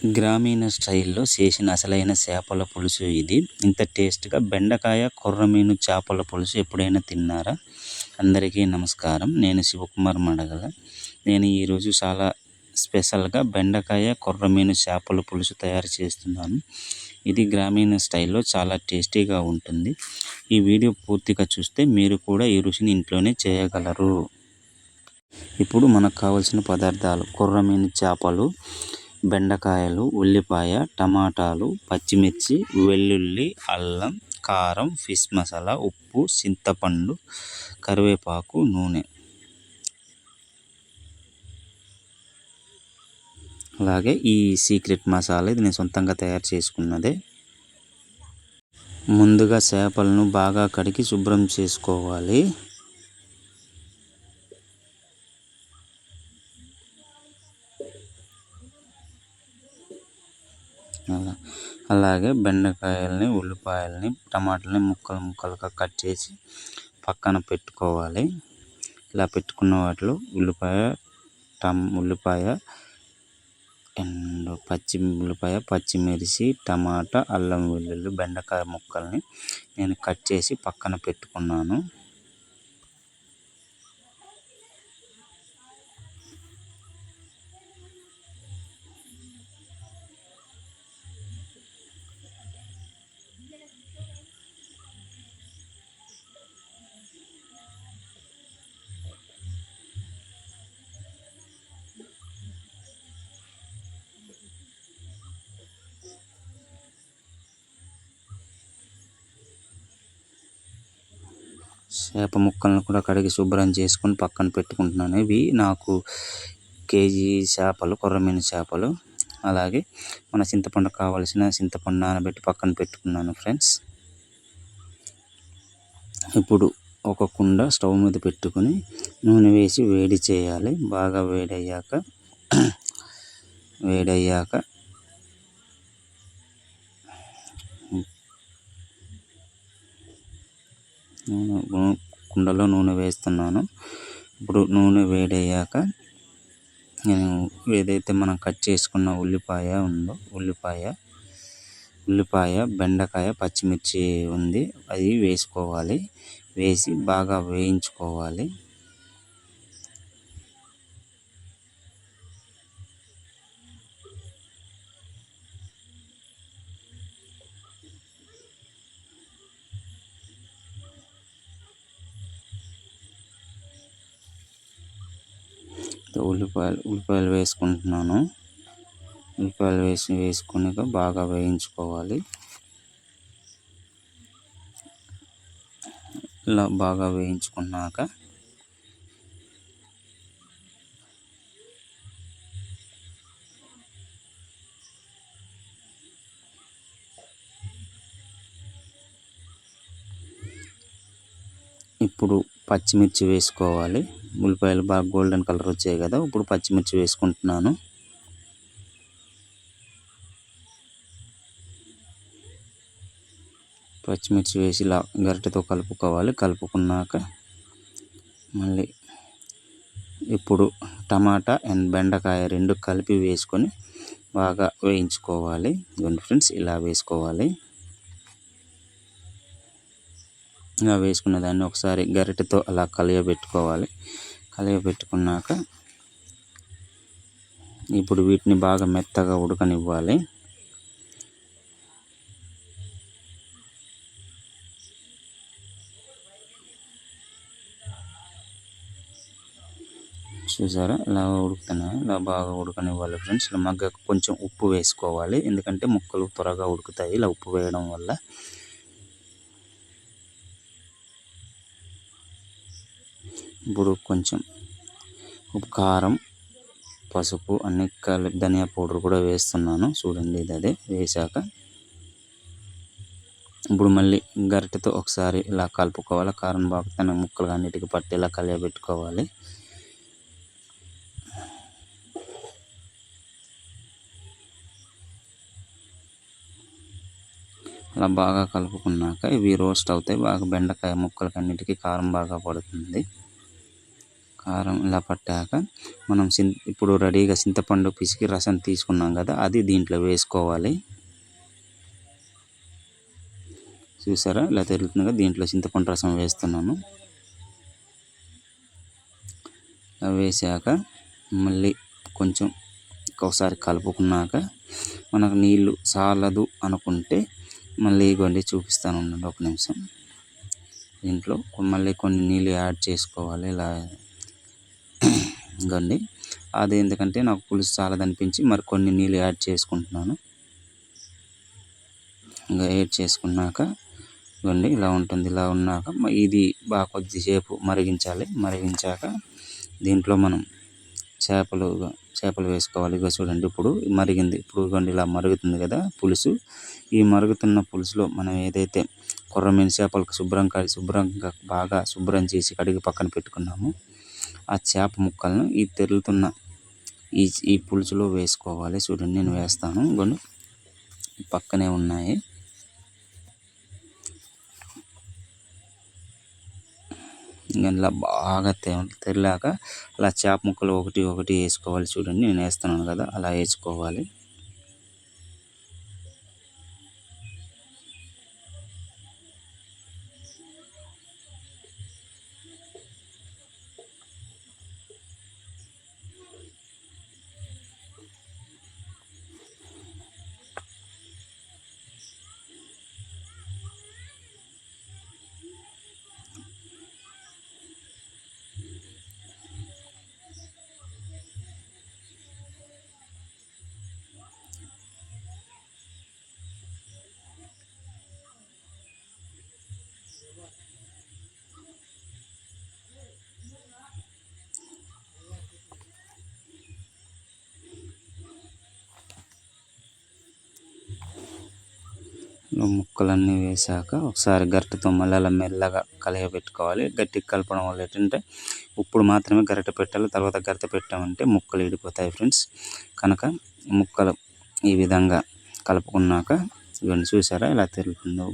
గ్రామీణ స్టైల్లో చేసిన అసలైన చేపల పులుసు ఇది. ఇంత టేస్ట్‌గా బెండకాయ, కొర్రమీను చేపల పులుసు ఎప్పుడైనా తిన్నారా? అందరికీ నమస్కారం. నేను శివకుమార్ మడగల. నేను ఈరోజు చాలా స్పెషల్‌గా బెండకాయ, కొర్రమీను చేపల పులుసు తయారు చేస్తున్నాను. ఇది గ్రామీణ స్టైల్‌లో చాలా టేస్టీగా ఉంటుంది. ఈ వీడియో పూర్తిగా చూస్తే మీరు కూడా ఈ రుచిని ఇంట్లోనే చేయగలరు. ఇప్పుడు మనకు కావాల్సిన పదార్థాలు: కొర్రమీను చేపలు, బెండకాయలు, ఉల్లిపాయ, టమాటాలు, పచ్చిమిర్చి, వెల్లుల్లి, అల్లం, కారం, ఫిష్ మసాలా, ఉప్పు, చింతపండు, కరివేపాకు, నూనె. అలాగే ఈ సీక్రెట్ మసాలా ఇది నేను సొంతంగా తయారు చేసుకున్నదే. ముందుగా చేపలను బాగా కడిగి శుభ్రం చేసుకోవాలి. అలాగే బెండకాయలని, ఉల్లిపాయలని, టమాటాలని ముక్కలుగా కట్ చేసి పక్కన పెట్టుకోవాలి. ఇలా పెట్టుకున్న వాటిలో ఉల్లిపాయ అండ్ పచ్చిమిర్చి, టమాటా, అల్లం వెల్లుల్లి, బెండకాయ ముక్కల్ని నేను కట్ చేసి పక్కన పెట్టుకున్నాను. చేప ముక్కలను కూడా కడిగి శుభ్రం చేసుకొని పక్కన పెట్టుకుంటున్నాను. ఇవి నాకు కేజీ చేపలు, కొర్రమీను చేపలు. అలాగే మన చింతపండు కావాల్సిన చింతపండు నానబెట్టి పక్కన పెట్టుకున్నాను ఫ్రెండ్స్. ఇప్పుడు ఒక కుండ స్టవ్ మీద పెట్టుకొని నూనె వేసి వేడి చేయాలి. బాగా వేడయ్యాక కుండలో నూనె వేస్తున్నాను. ఇప్పుడు నూనె వేడయ్యాక నేను ఏదైతే మనం కట్ చేసుకున్న ఉల్లిపాయ ఉందో ఉల్లిపాయ, బెండకాయ, పచ్చిమిర్చి ఉంది, అది వేసుకోవాలి. వేసి బాగా వేయించుకోవాలి. ఉల్లిపాయలు వేసుకుంటున్నాను. ఉల్లిపాయలు వేసుకున్నాక బాగా వేయించుకోవాలి. ఇలా బాగా వేయించుకున్నాక ఇప్పుడు పచ్చిమిర్చి వేసుకోవాలి. ఉల్లిపాయలు బాగా గోల్డెన్ కలర్ వచ్చాయి కదా, ఇప్పుడు పచ్చిమిర్చి వేసుకుంటున్నాను. పచ్చిమిర్చి వేసి ఇలా గరిటెతో కలుపుకోవాలి. కలుపుకున్నాక మళ్ళీ ఇప్పుడు టమాటా అండ్ బెండకాయ రెండు కలిపి వేసుకొని బాగా వేయించుకోవాలి. ఫ్రెండ్స్, ఇలా వేసుకోవాలి. ఇలా వేసుకున్న దాన్ని ఒకసారి గరిటెతో అలా కలియబెట్టుకోవాలి. కలియబెట్టుకున్నాక ఇప్పుడు వీటిని బాగా మెత్తగా ఉడకనివ్వాలి. చూసారా ఇలా ఉడుకుతున్నాయి. ఇలా బాగా ఉడకనివ్వాలి ఫ్రెండ్స్. ఇలా మగ్గ కొంచెం ఉప్పు వేసుకోవాలి, ఎందుకంటే ముక్కలు త్వరగా ఉడుకుతాయి ఇలా ఉప్పు వేయడం వల్ల. ఇప్పుడు కొంచెం కారం, పసుపు అన్ని కలిపి ధనియా పౌడర్ కూడా వేస్తున్నాను. చూడండి, ఇది అదే వేసాక ఇప్పుడు మళ్ళీ గరిటెతో ఒకసారి ఇలా కలుపుకోవాలి. కారం బాగా తన ముక్కలు అన్నిటికీ పట్టేలా కలియబెట్టుకోవాలి. అలా బాగా కలుపుకున్నాక ఇవి రోస్ట్ అవుతాయి. బాగా బెండకాయ ముక్కలకి అన్నిటికీ కారం బాగా పడుతుంది. కారం ఇలా పట్టాక మనం ఇప్పుడు రెడీగా చింతపండు పిసికి రసం తీసుకున్నాం కదా, అది దీంట్లో వేసుకోవాలి. చూసారా ఇలా తిరుగుతుంది కదా, దీంట్లో చింతపండు రసం వేస్తున్నాను. వేసాక మళ్ళీ కొంచెం ఒకసారి కలుపుకున్నాక మనకు నీళ్ళు చాలదు అనుకుంటే మళ్ళీ ఇగోండి చూపిస్తాను, ఉండండి ఒక నిమిషం. దీంట్లో మళ్ళీ కొన్ని నీళ్ళు యాడ్ చేసుకోవాలి. ఇలా ఇగోండి, అది ఎందుకంటే నాకు పులుసు చాలదనిపించి మరి కొన్ని నీళ్ళు యాడ్ చేసుకుంటున్నాను. ఇంకా యాడ్ చేసుకున్నాక ఇవ్వండి ఇలా ఉంటుంది. ఇలా ఉన్నాక ఇది బాగా కొద్దిసేపు మరిగించాలి. మరిగించాక దీంట్లో మనం చేపలు వేసుకోవాలి. ఇక చూడండి ఇప్పుడు మరిగింది. ఇప్పుడు ఇవ్వండి ఇలా మరుగుతుంది కదా పులుసు. ఈ మరుగుతున్న పులుసులో మనం ఏదైతే కొర్రమీను చేపలకు శుభ్రంగా బాగా శుభ్రం చేసి కడిగి పక్కన పెట్టుకున్నాము, ఆ చేప ముక్కలను ఈ తెరులుతున్న ఈ పులుసులో వేసుకోవాలి. చూడండి నేను వేస్తాను. ఇవ్వండి పక్కనే ఉన్నాయి. ఇలా బాగా తెరిలాక అలా చేప ముక్కలు ఒకటి ఒకటి వేసుకోవాలి. చూడండి నేను వేస్తున్నాను కదా, అలా వేసుకోవాలి. ముక్కలన్నీ వేసాక ఒకసారి గరిటెతో మళ్ళీ అలా మెల్లగా కలియబెట్టుకోవాలి. గట్టిగా కలపడం వల్ల ఏంటంటే ఇప్పుడు మాత్రమే గరిటె పెట్టాలి, తర్వాత గరిటె పెట్టామంటే ముక్కలు విడిపోతాయి ఫ్రెండ్స్. కనుక ముక్కలు ఈ విధంగా కలుపుకున్నాక ఇవన్నీ చూసారా ఇలా తిరుగుతుందో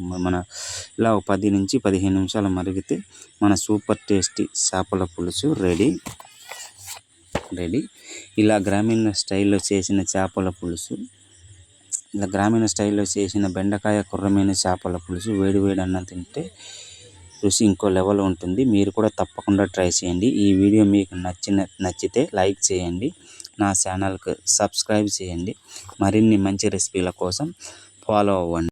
ఇలా 10 నుంచి 15 నిమిషాలు మరిగితే మన సూపర్ టేస్టీ చేపల పులుసు రెడీ. ఇలా గ్రామీణ స్టైల్లో చేసిన చేపల పులుసు, ఇలా గ్రామీణ స్టైల్లో చేసిన బెండకాయ కొర్రమీను చేపల పులుసు వేడి అన్నం తింటే రుచి ఇంకో లెవెల్ ఉంటుంది. మీరు కూడా తప్పకుండా ట్రై చేయండి. ఈ వీడియో మీకు నచ్చితే లైక్ చేయండి, నా ఛానల్కి సబ్స్క్రైబ్ చేయండి. మరిన్ని మంచి రెసిపీల కోసం ఫాలో అవ్వండి.